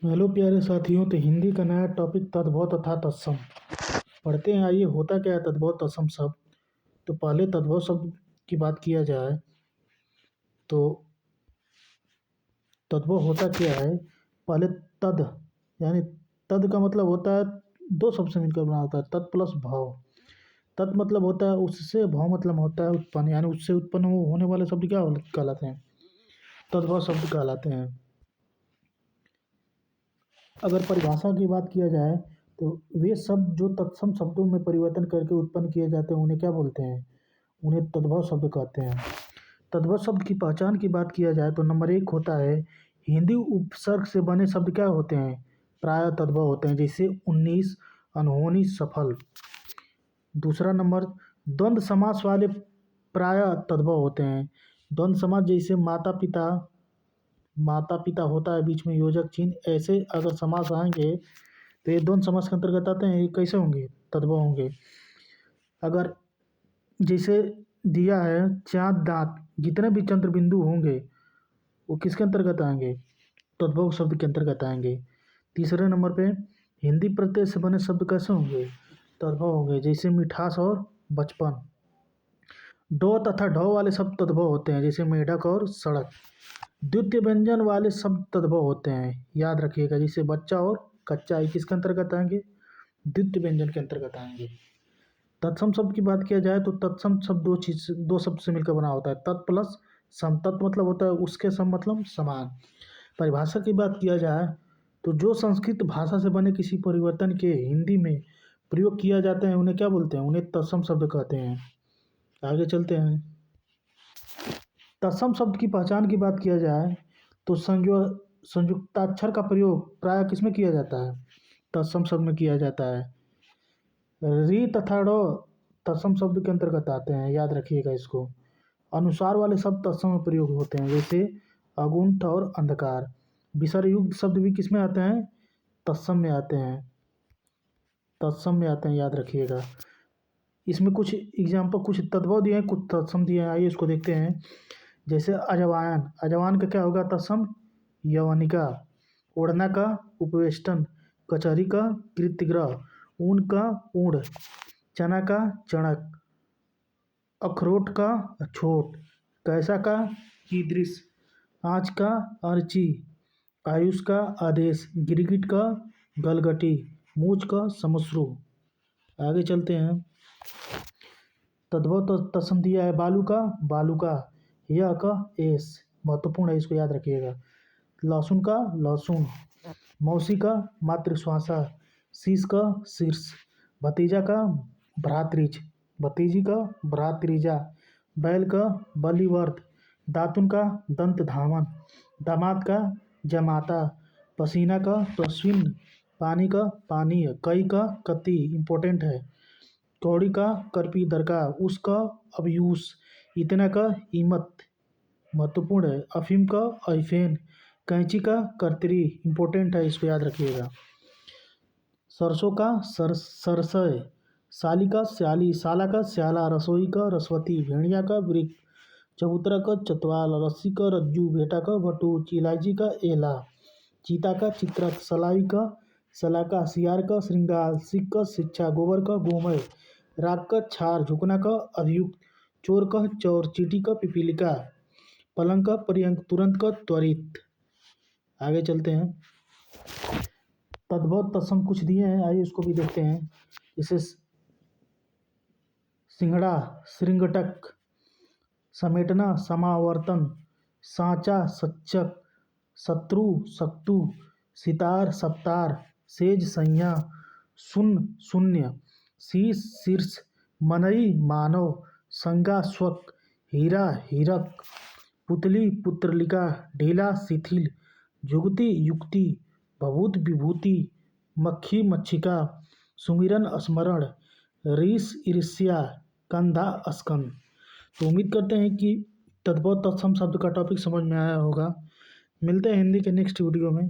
Hello प्यारे साथियों। तो हिंदी का नया टॉपिक तद्भव तथा तत्सम पढ़ते हैं। आइए, होता क्या है तद्भव तत्सम शब्द। तो पहले तद्भव शब्द की बात किया जाए तो तद्भव होता क्या है। पहले तद यानी तद का मतलब होता है, दो शब्द से मिलकर बना होता है, तत् प्लस भाव। तत् मतलब होता है उससे, भाव मतलब होता है उत्पन्न, यानी उससे उत्पन्न होने वाले शब्द क्या कहलाते हैं, तद्भव शब्द कहलाते हैं। अगर परिभाषा की बात किया जाए तो वे शब्द जो तत्सम शब्दों में परिवर्तन करके उत्पन्न किए जाते हैं उन्हें क्या बोलते हैं, उन्हें तद्भव शब्द कहते हैं। तद्भव शब्द की पहचान की बात किया जाए तो नंबर एक होता है, हिंदी उपसर्ग से बने शब्द क्या होते हैं, प्रायः तद्भव होते हैं, जैसे 19, अनहोनी, सफल। दूसरा नंबर, द्वंद्व समास वाले प्रायः तद्भव होते हैं। द्वंद्व समास जैसे माता पिता, माता पिता होता है बीच में योजक चिन्ह, ऐसे अगर समास आएंगे तो ये द्वंद्व समास के अंतर्गत आते हैं। ये कैसे होंगे, तद्भव होंगे। अगर जैसे दिया है चाँद दाँत, जितने भी चंद्र बिंदु होंगे वो किसके अंतर्गत आएंगे, तद्भव शब्द के अंतर्गत आएंगे। तीसरे नंबर पे, हिंदी प्रत्यय से बने शब्द कैसे होंगे, तद्भव होंगे, जैसे मिठास और बचपन। डो तथा ढौ वाले शब्द तद्भव होते हैं, जैसे मेढक और सड़क। द्वितीय व्यंजन वाले शब्द तद्भव होते हैं, याद रखिएगा, जैसे बच्चा और कच्चा। ये किसके अंतर्गत आएंगे, द्वितीय व्यंजन के अंतर्गत आएंगे। तत्सम शब्द की बात किया जाए तो तत्सम शब्द दो शब्द से मिलकर बना होता है, तत् प्लस सम। तत् मतलब होता है उसके, सम मतलब समान। परिभाषा की बात किया जाए तो जो संस्कृत भाषा से बने किसी परिवर्तन के हिंदी में प्रयोग किया जाते हैं उन्हें क्या बोलते हैं, उन्हें तत्सम शब्द कहते हैं। आगे चलते हैं। तत्सम शब्द की पहचान की बात किया जाए तो संयुक्ताक्षर का प्रयोग प्राय किसमें किया जाता है, तत्सम शब्द में किया जाता है। री तथा ड़ तत्सम शब्द के अंतर्गत आते हैं, याद रखिएगा इसको। अनुसार वाले शब्द तत्सम में प्रयोग होते हैं, जैसे अगुंठ और अंधकार। विसर्ग युक्त शब्द भी किसमें आते हैं, तत्सम में आते हैं, तत्सम में आते हैं, याद रखिएगा। इसमें कुछ एग्जाम्पल, कुछ तद्भव दिए हैं, कुछ तत्सम दिए हैं, आइए इसको देखते हैं। जैसे अजवायन, अजवान का क्या होगा तत्सम, यवनिका। ओढ़ना का उपवेष्टन, कचहरी का कृत्यग्रह, ऊन का ऊढ़, चना का चणक, अखरोट का अछोट, कैसा का कीदृश, आँच का अर्ची, आयुष का आदेश, गिरगिट का गलगटी, मूछ का समश्रु। आगे चलते हैं। तद्भव तत्सम दिया है, बालू का बालुका, यह का एस, महत्वपूर्ण है, इसको याद रखिएगा। लहसुन का लहसुन, मौसी का मातृश्वासा, शीश का शीर्ष, भतीजा का भ्रातृज, भतीजी का भ्रातृजा, बैल का बलिवर्ध, दातुन का दंत धामन, दामाद का जमाता, पसीना का पश्विन, पानी का पानीय, कई का कति, इम्पोर्टेंट है, कौड़ी का करपी दरका, उसका अभियूस, इतना का ईमत, महत्वपूर्ण है, अफीम का अफेन, कैंची का कर्तरी, इम्पोर्टेंट है, इसको याद रखिएगा। सरसों का सरसय, साली का स्याली, साला का स्याला, रसोई का रसवती, भेड़िया का वृक, चबूतरा का चतवाल, रस्सी का रज्जू, भेटा का भटूच, इलायची का एला, चीता का चित्रक, सलाई का सलाका, सियार का श्रृंगार, सिख का शिक्षा, गोबर का गोमय, राग का छार, झुकना का अभियुक्त, चोर का चौर, चीटी का पिपीलिका, पलंग का पर्यंक, तुरंत का त्वरित। आगे चलते हैं। तद्भव तत्सम कुछ दिए हैं, आइए उसको भी देखते हैं। इसे सिंगड़ा श्रृंगटक, समेटना समावर्तन, साँचा सच्चक, शत्रु शक्तु, सितार सप्तार, सेज संज्ञा, शून्य शून्य, शीश शीर्ष, मनई मानव, संगा स्वक, हीरा हीरक, पुतली पुत्रलिका, ढीला शिथिल, जुगति युक्ति, भभूत विभूति, मक्खी मक्षिका, सुमिरन स्मरण, रीस ईर्ष्या, कंधा स्कंद। तो उम्मीद करते हैं कि तद्भव तत्सम शब्द का टॉपिक समझ में आया होगा। मिलते हैं हिंदी के नेक्स्ट वीडियो में।